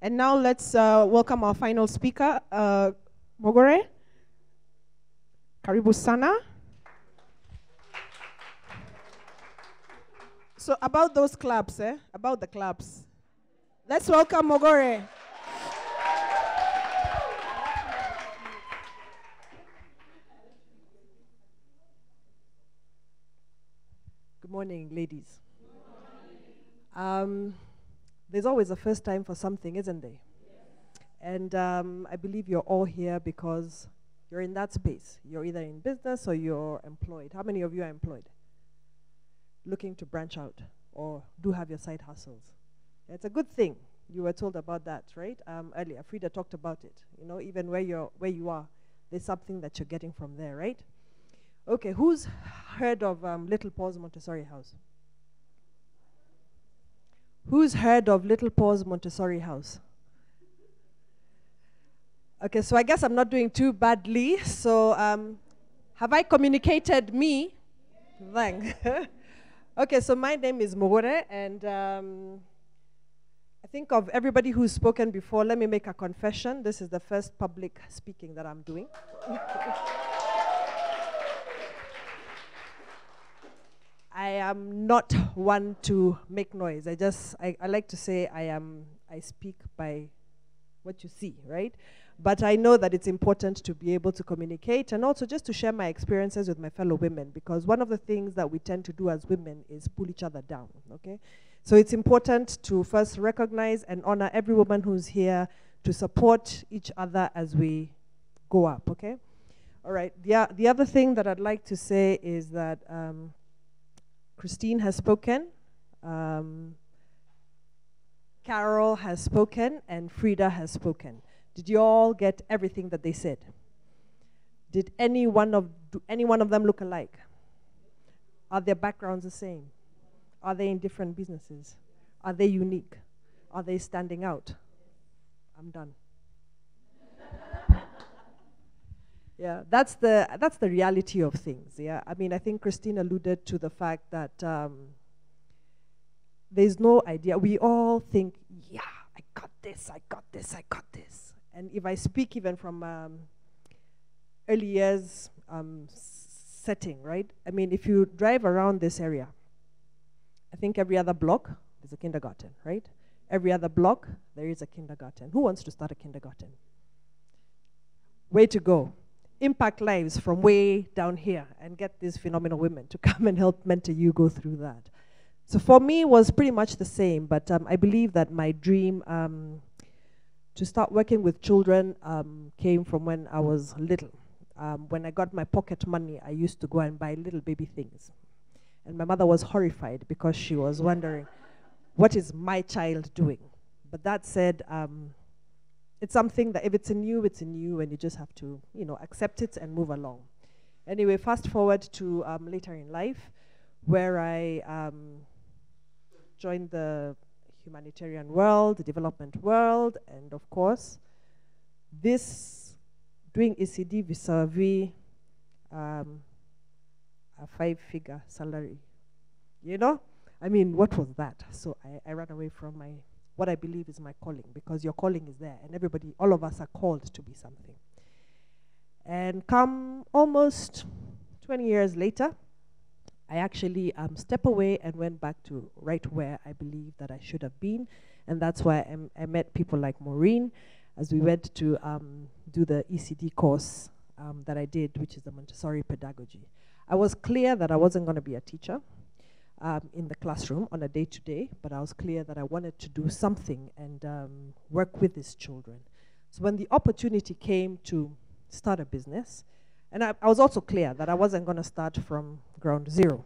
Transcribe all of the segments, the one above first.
And now let's welcome our final speaker, Mugure. Karibu sana. So about those clubs, about the clubs. Let's welcome Mugure. Good morning, ladies. There's always a first time for something, isn't there? And I believe you're all here because you're in that space. You're either in business or you're employed. How many of you are employed? Looking to branch out or do have your side hustles. It's a good thing. You were told about that, right? Earlier, Frida talked about it. You know, even where you are, there's something that you're getting from there, right? Okay, who's heard of Little Paws Montessori House? Who's heard of Little Paws Montessori House? Okay, so I guess I'm not doing too badly. So have I communicated me? Thanks. Okay, so my name is Mugure, and I think of everybody who's spoken before, let me make a confession. This is the first public speaking that I'm doing. I am not one to make noise. I like to say I speak by what you see, right? But I know that it's important to be able to communicate and also just to share my experiences with my fellow women, because one of the things that we tend to do as women is pull each other down, okay? So it's important to first recognize and honor every woman who's here, to support each other as we go up, okay? All right, the other thing that I'd like to say is that Christine has spoken, Carol has spoken, and Frida has spoken. Did you all get everything that they said? Did do any one of them look alike? Are their backgrounds the same? Are they in different businesses? Are they unique? Are they standing out? I'm done. Yeah, that's the reality of things. Yeah, I mean, I think Christine alluded to the fact that there's no idea. We all think, yeah, I got this, I got this, I got this. And if I speak even from early years setting, right? I mean, if you drive around this area, I think every other block there's a kindergarten, right? Every other block there is a kindergarten. Who wants to start a kindergarten? Way to go. Impact lives from way down here and get these phenomenal women to come and help mentor you go through that. So for me, it was pretty much the same, but I believe that my dream to start working with children came from when I was little. When I got my pocket money, I used to go and buy little baby things. And my mother was horrified because she was wondering, what is my child doing? But that said, it's something that if it's in you, and you just have to, accept it and move along. Anyway, fast forward to later in life, where I joined the humanitarian world, the development world, and of course, this doing ECD vis-a-vis a 5-figure salary. I mean, what was that? So I ran away from what I believe is my calling, because your calling is there, and all of us are called to be something. And come almost 20 years later, I actually stepped away and went back to right where I believe that I should have been, and that's why I met people like Maureen as we went to do the ECD course that I did, which is the Montessori pedagogy. I was clear that I wasn't going to be a teacher in the classroom on a day-to-day, but I was clear that I wanted to do something and work with these children. So when the opportunity came to start a business, and I was also clear that I wasn't going to start from ground zero.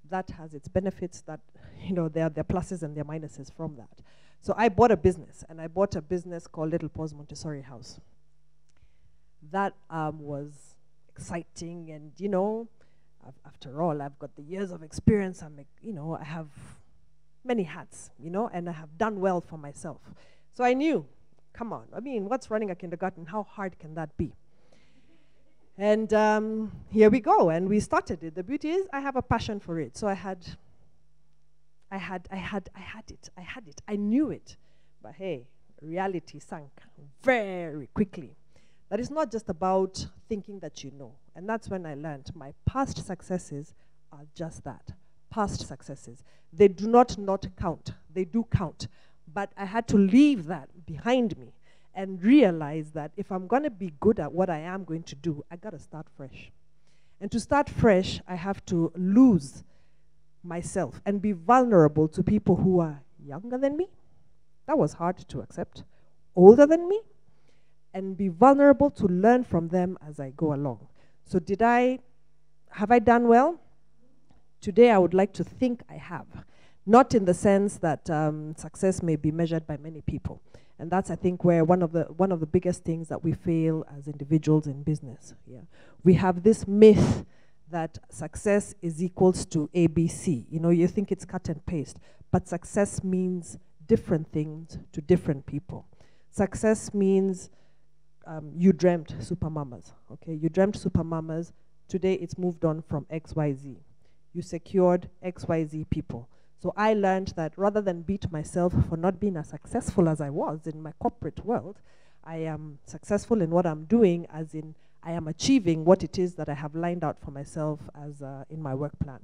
That has its benefits, that there are pluses and there are minuses from that. So I bought a business, and I bought a business called Little Paws Montessori House. That was exciting, and after all, I've got the years of experience. I have many hats, and I have done well for myself. So I knew, come on, I mean, what's running a kindergarten? How hard can that be? And here we go, and we started it. The beauty is I have a passion for it. So I had it. I knew it. But hey, reality sank very quickly. That it's not just about thinking that you know. And that's when I learned my past successes are just that, past successes. They do not count. They do count. But I had to leave that behind me and realize that if I'm going to be good at what I am going to do, I got to start fresh. And to start fresh, I have to lose myself and be vulnerable to people who are younger than me. That was hard to accept. Older than me. And be vulnerable to learn from them as I go along. So have I done well? Today I would like to think I have. Not in the sense that success may be measured by many people. And that's, I think, where one of the biggest things that we fail as individuals in business. Yeah. We have this myth that success is equals to ABC. You know, you think it's cut and paste. But success means different things to different people. Success means you dreamt supermamas, okay? You dreamt supermamas. Today it's moved on from XYZ. You secured XYZ people. So I learned that rather than beat myself for not being as successful as I was in my corporate world, I am successful in what I'm doing, as in I am achieving what it is that I have lined out for myself as in my work plan,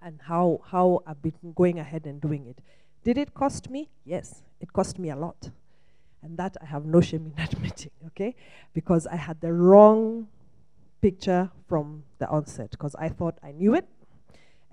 and how I've been going ahead and doing it. Did it cost me? Yes, it cost me a lot. And that I have no shame in admitting, okay? Because I had the wrong picture from the onset, because I thought I knew it.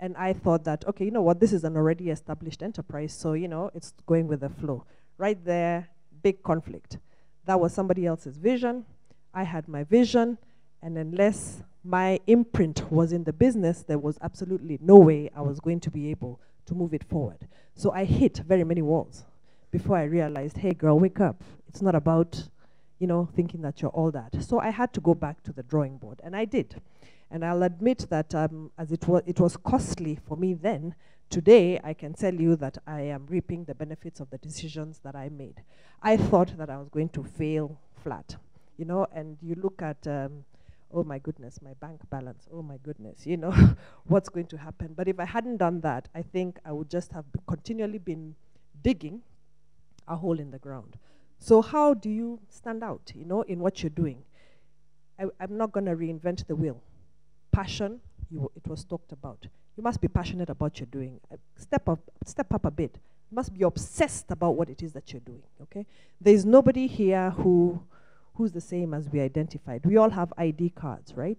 And I thought that, okay, you know what, this is an already established enterprise, so, you know, it's going with the flow. Right there, big conflict. That was somebody else's vision. I had my vision, and unless my imprint was in the business, there was absolutely no way I was going to be able to move it forward. So I hit very many walls before I realized, hey girl, wake up. It's not about, you know, thinking that you're all that. So I had to go back to the drawing board, and I did. And I'll admit that as it was costly for me then, today I can tell you that I am reaping the benefits of the decisions that I made. I thought that I was going to fail flat, you know, and you look at, oh my goodness, my bank balance, oh my goodness, you know, what's going to happen. But if I hadn't done that, I think I would just have continually been digging a hole in the ground. So how do you stand out, you know, in what you're doing? I'm not going to reinvent the wheel. Passion, it was talked about. You must be passionate about what you're doing. Step up a bit. You must be obsessed about what it is that you're doing, okay? There's nobody here who's the same as we identified. We all have ID cards, right?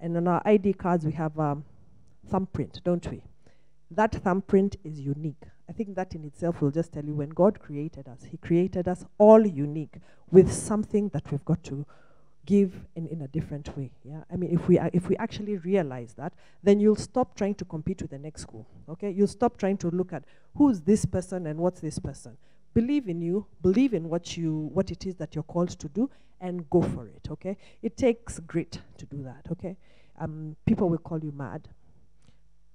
And on our ID cards, we have thumbprint, don't we? That thumbprint is unique. I think that in itself will just tell you when God created us, he created us all unique with something that we've got to give in a different way. Yeah, I mean, if we actually realize that, then you'll stop trying to compete with the next school. Okay, you'll stop trying to look at who's this person and what's this person. Believe in you, believe in what it is that you're called to do, and go for it. Okay, it takes grit to do that. Okay, people will call you mad.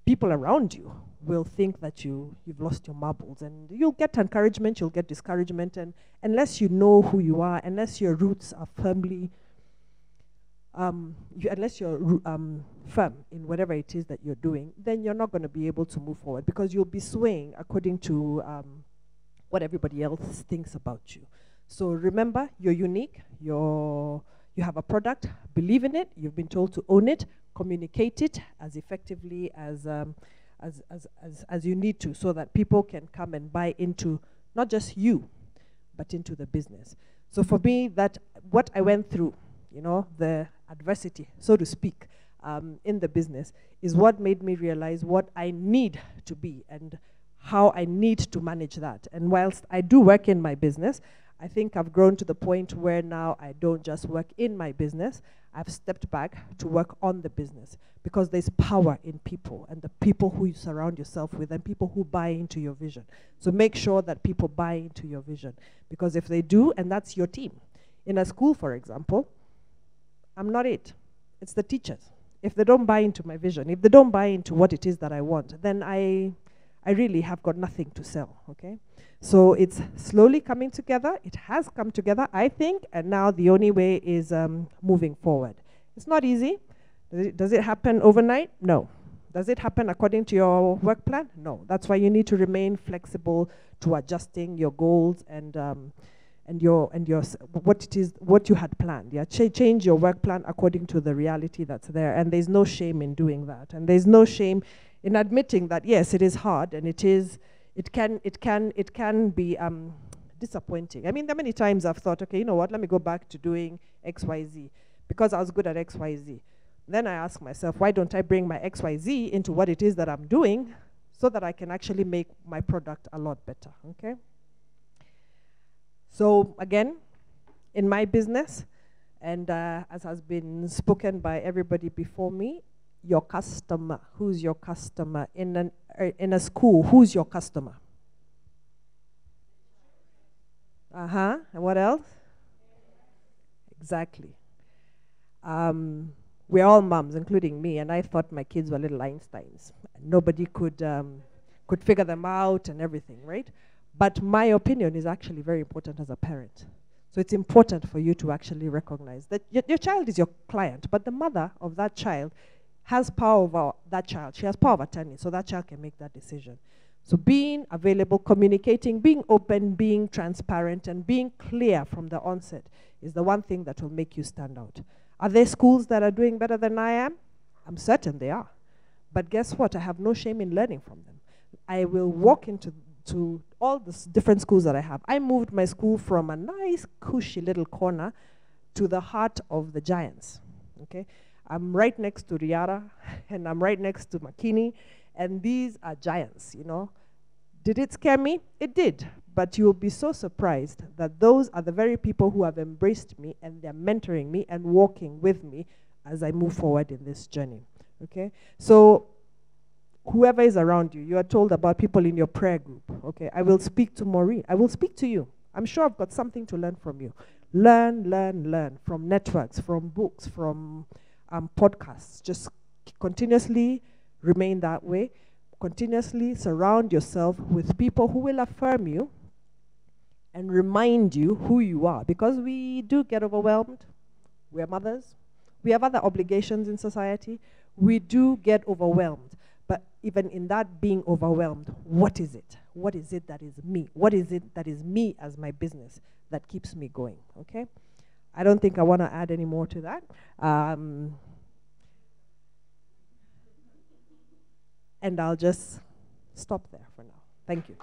People around you will think that you've lost your marbles, and you'll get encouragement, you'll get discouragement, and unless you know who you are, unless your roots are firmly unless you're firm in whatever it is that you're doing, then you're not going to be able to move forward, because you'll be swaying according to what everybody else thinks about you. So remember, you're unique, you have a product, believe in it, you've been told to own it, communicate it as effectively as you need to, so that people can come and buy into not just you, but into the business. So for me, that what I went through, you know, the adversity, so to speak, in the business is what made me realize what I need to be and how I need to manage that. And whilst I do work in my business, I think I've grown to the point where now I don't just work in my business, I've stepped back to work on the business, because there's power in people, and the people who you surround yourself with, and people who buy into your vision. So make sure that people buy into your vision, because if they do, and that's your team. In a school, for example, I'm not it. It's the teachers. If they don't buy into my vision, if they don't buy into what it is that I want, then I really have got nothing to sell, okay? So it's slowly coming together. It has come together, I think, and now the only way is moving forward. It's not easy. Does it happen overnight? No. Does it happen according to your work plan? No. That's why you need to remain flexible to adjusting your goals and what you had planned. Yeah, change your work plan according to the reality that's there, and there's no shame in doing that, and there's no shame in admitting that yes, it is hard, and it can be disappointing. I mean, there are many times I've thought, okay, you know what, let me go back to doing XYZ because I was good at XYZ. Then I ask myself, why don't I bring my XYZ into what it is that I'm doing so that I can actually make my product a lot better, okay? So again, in my business, and as has been spoken by everybody before me, your customer. Who's your customer? In a school, who's your customer? And what else? Exactly. We're all moms, including me, and I thought my kids were little Einsteins. Nobody could figure them out and everything, right? But my opinion is actually very important as a parent. So it's important for you to actually recognize that your child is your client, but the mother of that child has power over that child. She has power of attorney, so that child can make that decision. So being available, communicating, being open, being transparent, and being clear from the onset is the one thing that will make you stand out. Are there schools that are doing better than I am? I'm certain they are. But guess what? I have no shame in learning from them. I will walk into all the different schools that I have. I moved my school from a nice, cushy little corner to the heart of the giants, okay? I'm right next to Riara, and I'm right next to Makini, and these are giants, you know. Did it scare me? It did. But you'll be so surprised that those are the very people who have embraced me, and they're mentoring me and walking with me as I move forward in this journey, okay? So whoever is around you, you are told about people in your prayer group, okay? I will speak to Maureen. I will speak to you. I'm sure I've got something to learn from you. Learn from networks, from books, from podcasts. Just continuously remain that way. Continuously surround yourself with people who will affirm you and remind you who you are, because we do get overwhelmed. We're mothers. We have other obligations in society. We do get overwhelmed. But even in that being overwhelmed, what is it? What is it that is me? What is it that is me as my business that keeps me going, okay? I don't think I want to add any more to that. And I'll just stop there for now. Thank you.